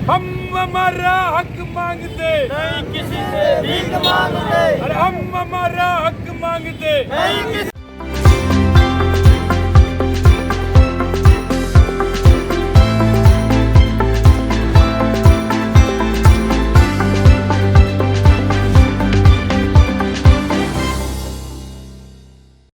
हम हमारा हक मांगते नहीं किसी से भीख मांगते, अरे हम हमारा हक मांगते नहीं किसी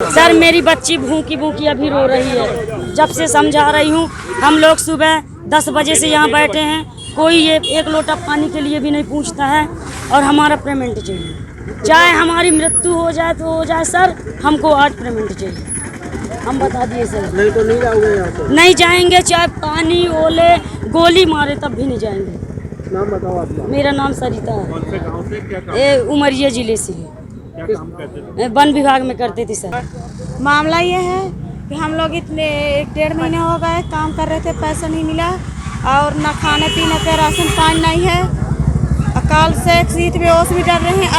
सर मेरी बच्ची भूखी भूखी अभी रो रही है। जब से समझा रही हूँ, हम लोग सुबह 10 बजे से यहाँ बैठे हैं, कोई ये एक लोटा पानी के लिए भी नहीं पूछता है और हमारा पेमेंट चाहिए। चाहे हमारी मृत्यु हो जाए तो हो जाए सर, हमको आज पेमेंट चाहिए। हम बता दिए सर। नहीं तो नहीं जाओगे यहाँ से? नहीं जाएंगे, चाहे पानी ओले गोली मारे तब भी नहीं जाएंगे। नाम बताओ आपका। मेरा नाम सरिता है। कौन से गांव से क्या काम, ये उमरिया जिले से है। क्या काम करते थे? वन विभाग में करते थे सर। मामला ये है कि हम लोग इतने 1-1.5 महीने हो गए काम कर रहे थे, पैसा नहीं मिला और न खाने पीने का राशन पानी नहीं है। अकाल से सीट बेहोश भी डर रहे हैं।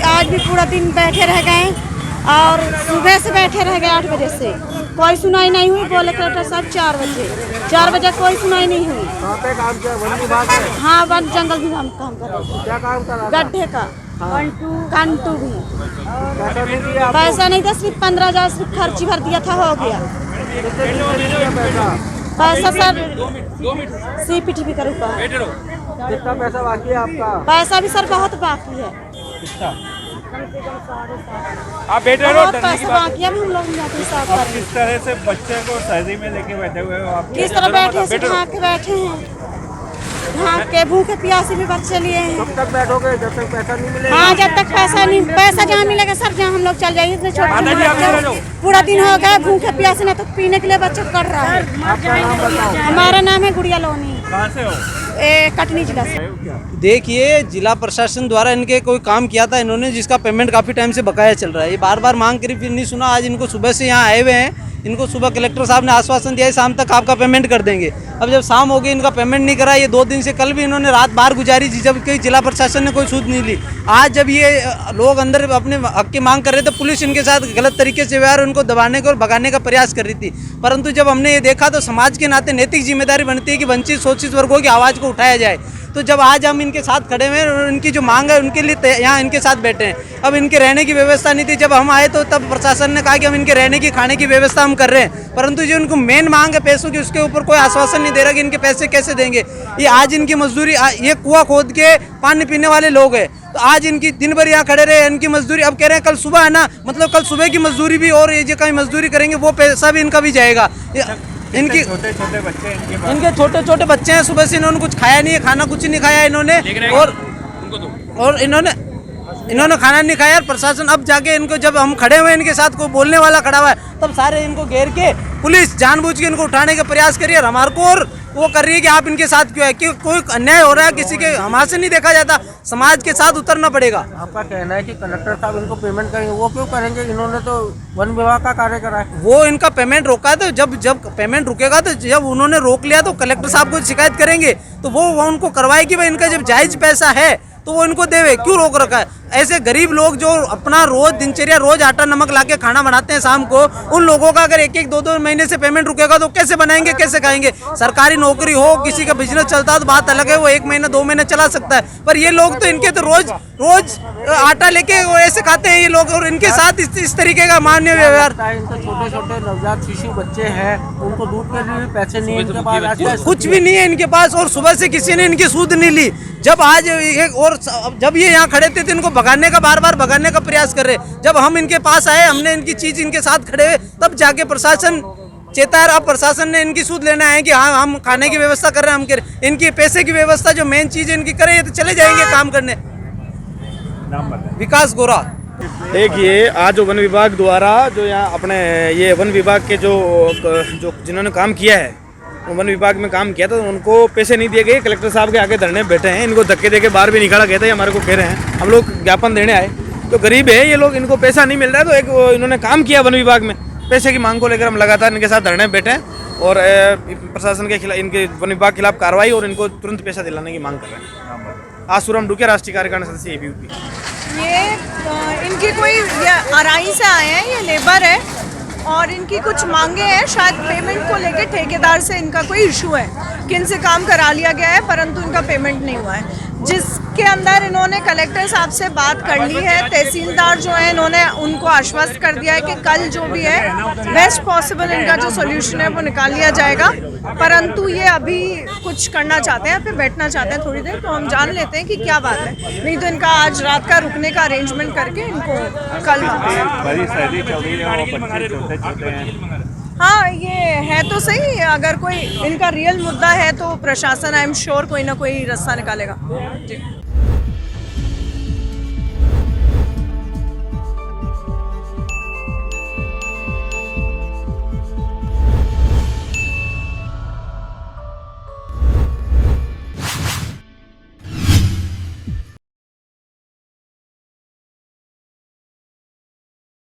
आज भी पूरा दिन बैठे रह गए और सुबह से बैठे रह गए 8 बजे से, कोई सुनाई नहीं हुई। बोले कलेक्टर साहब 4 बजे कोई सुनाई नहीं हुई। कहाँ पे काम किया? वन विभाग में? हाँ, वन जंगल भी हम काम कर रहे थे। क्या काम कर रहा था? गड्ढे का कंटू भी पैसा नहीं दिया आपको? पैसा नहीं था, सिर्फ 15,000 सिर्फ खर्ची भर दिया था, हो गया। कितने दिन से दिया पैसा? पैसा सर CPTV का रुपा है। कितना पैसा बाकी है आपका? पैसा भी सर बहुत बाकी है, आप बैठे रहो, बहुत डरने की पैसा बात बाकी है। अब हम लोग जाते हैं साफ अब करने। किस तरह से बच्चे को सैलरी में लेके बैठे हुए हो आप? किस तरह बैठे से ढाक के बैठे हैं, ढाक के भूखे प्यासे भी बच्चे लिए हैं। कब तक बैठोगे जब तक पैसा नहीं मिलेगा? हाँ, जब तक पैसा जहाँ मिलेगा सर, जहाँ हम लोग चल जाइए। इतने छोटे माता जी, आप इधर आ जाओ। पूरा दिन हो गया भूखे प्यासे, ना तो पीने के लिए बच्चे कर रहा है। आपका नाम बताओ। हमारा नाम है गुड़िया लोनी, कहाँ से हो? कटनी जिला से। देखिए, जिला प्रशासन द्वारा इनके कोई काम किया था इन्होंने, जिसका पेमेंट काफ़ी टाइम से बकाया चल रहा है। ये बार बार मांग करी, फिर नहीं सुना। आज इनको सुबह से यहाँ आए हुए हैं। इनको सुबह कलेक्टर साहब ने आश्वासन दिया है शाम तक आपका पेमेंट कर देंगे। अब जब शाम हो गई, इनका पेमेंट नहीं करा। ये 2 दिन से, कल भी इन्होंने रात बाहर गुजारी, जब कि जिला प्रशासन ने कोई सूद नहीं ली। आज जब ये लोग अंदर अपने हक की मांग कर रहे थे, पुलिस इनके साथ गलत तरीके से व्यवहार, उनको दबाने को और भगाने का प्रयास कर रही थी। परंतु जब हमने ये देखा तो समाज के नाते नैतिक जिम्मेदारी बनती है कि वंचित शोषित वर्गों की आवाज़ को उठाया जाए। तो जब आज हम इनके साथ खड़े हुए हैं और इनकी जो मांग है उनके लिए यहाँ इनके साथ बैठे हैं। अब इनके रहने की व्यवस्था नहीं थी। जब हम आए तो तब प्रशासन ने कहा कि हम इनके रहने की खाने की व्यवस्था हम कर रहे हैं, परंतु जो उनको मेन मांग है पैसों की, उसके ऊपर कोई आश्वासन नहीं दे रहा कि इनके पैसे कैसे देंगे। ये आज इनकी मजदूरी, ये कुआं खोद के पानी पीने वाले लोग हैं, तो आज इनकी दिन भर यहाँ खड़े रहे, इनकी मजदूरी अब कह रहे हैं कल सुबह है ना, मतलब कल सुबह की मजदूरी भी और ये जो कहीं मजदूरी करेंगे वो पैसा भी इनका भी जाएगा। इनकी छोटे छोटे बच्चे इनके छोटे छोटे बच्चे हैं। सुबह से इन्होंने कुछ खाया नहीं है, खाना कुछ नहीं खाया इन्होंने, और इन्होंने खाना नहीं खाया। प्रशासन अब जाके इनको, जब हम खड़े हुए इनके साथ कोई बोलने वाला खड़ा हुआ है, तब सारे इनको घेर के पुलिस जानबूझ के इनको उठाने का प्रयास करिए और हमारे को और वो कर रही है कि आप इनके साथ क्यों है, कि कोई अन्याय हो रहा है किसी के, हमारे से नहीं देखा जाता, समाज के साथ उतरना पड़ेगा। आपका कहना है कि कलेक्टर साहब इनको पेमेंट करेंगे, वो क्यों करेंगे? इन्होंने तो वन विभाग का कार्य करा है। वो इनका पेमेंट रोका है, तो जब पेमेंट रुकेगा, तो जब उन्होंने रोक लिया तो कलेक्टर साहब को शिकायत करेंगे, तो वो उनको करवाए कि भाई इनका जब जायज पैसा है तो वो इनको देवे, क्यों रोक रखा है? ऐसे गरीब लोग जो अपना रोज दिनचर्या, रोज आटा नमक लाके खाना बनाते हैं शाम को, उन लोगों का अगर 1-1, 2-2 महीने से पेमेंट रुकेगा तो कैसे बनाएंगे, कैसे खाएंगे? सरकारी नौकरी हो, किसी का बिजनेस चलता है तो बात अलग है, वो 1 महीना 2 महीने चला सकता है, पर ये लोग तो इनके तो रोज आटा लेके ऐसे खाते हैं ये लोग, और इनके साथ इस तरीके का माननीय व्यवहार। इनके छोटे छोटे नवजात शिशु बच्चे हैं, उनको दूध के लिए पैसे नहीं है इनके पास, कुछ भी नहीं है इनके पास, और सुबह से किसी ने इनकी सूद नहीं ली। जब आज और जब ये यहाँ खड़े थे तो इनको भगाने का, बार बार भगाने का प्रयास कर रहे। जब हम इनके पास आए, हमने इनकी चीज इनके साथ खड़े हुए, तब जाके प्रशासन चेता। अब प्रशासन ने इनकी सूद लेना है कि हाँ हम खाने की व्यवस्था कर रहे हैं, हम करें इनकी पैसे की व्यवस्था, जो मेन चीज है इनकी करें, तो चले जाएंगे काम करने। विकास गोरा। देखिए, आज वन विभाग द्वारा जो यहाँ अपने ये वन विभाग के जो जिन्होंने काम किया है, वन विभाग में काम किया था, तो उनको पैसे नहीं दिए गए। कलेक्टर साहब के आगे धरने बैठे हैं, इनको धक्के देके बाहर भी निकाला गया था। हमारे को कह रहे हैं हम लोग ज्ञापन देने आए, तो गरीब है ये लोग, इनको पैसा नहीं मिल रहा है। तो एक इन्होंने काम किया वन विभाग में, पैसे की मांग को लेकर हम लगातार इनके साथ धरने बैठे हैं और प्रशासन के खिलाफ, इनके वन विभाग के खिलाफ कार्रवाई और इनको तुरंत पैसा दिलाने की मांग कर रहे हैं। आसुराम डुके, राष्ट्रीय कार्यकारिणी सदस्य ABUP। ये इनकी कोई आरआई से आए हैं, ये लेबर है और इनकी कुछ मांगे हैं, शायद पेमेंट को लेके ठेकेदार से इनका कोई इशू है कि इनसे काम करा लिया गया है परंतु इनका पेमेंट नहीं हुआ है, जिसके अंदर इन्होंने कलेक्टर साहब से बात कर ली है। तहसीलदार जो है इन्होंने उनको आश्वस्त कर दिया है कि कल जो भी है बेस्ट पॉसिबल इनका जो सोल्यूशन है वो निकाल लिया जाएगा, परंतु ये अभी कुछ करना चाहते हैं, फिर बैठना चाहते हैं थोड़ी देर, तो हम जान लेते हैं कि क्या बात है, नहीं तो इनका आज रात का रुकने का अरेंजमेंट करके इनको कल वापस। बड़ी सर्दी चल रही है और बच्चे छोटे छोटे हैं। हाँ ये है तो सही, अगर कोई इनका रियल मुद्दा है तो प्रशासन आई एम श्योर कोई ना कोई रास्ता निकालेगा। जी।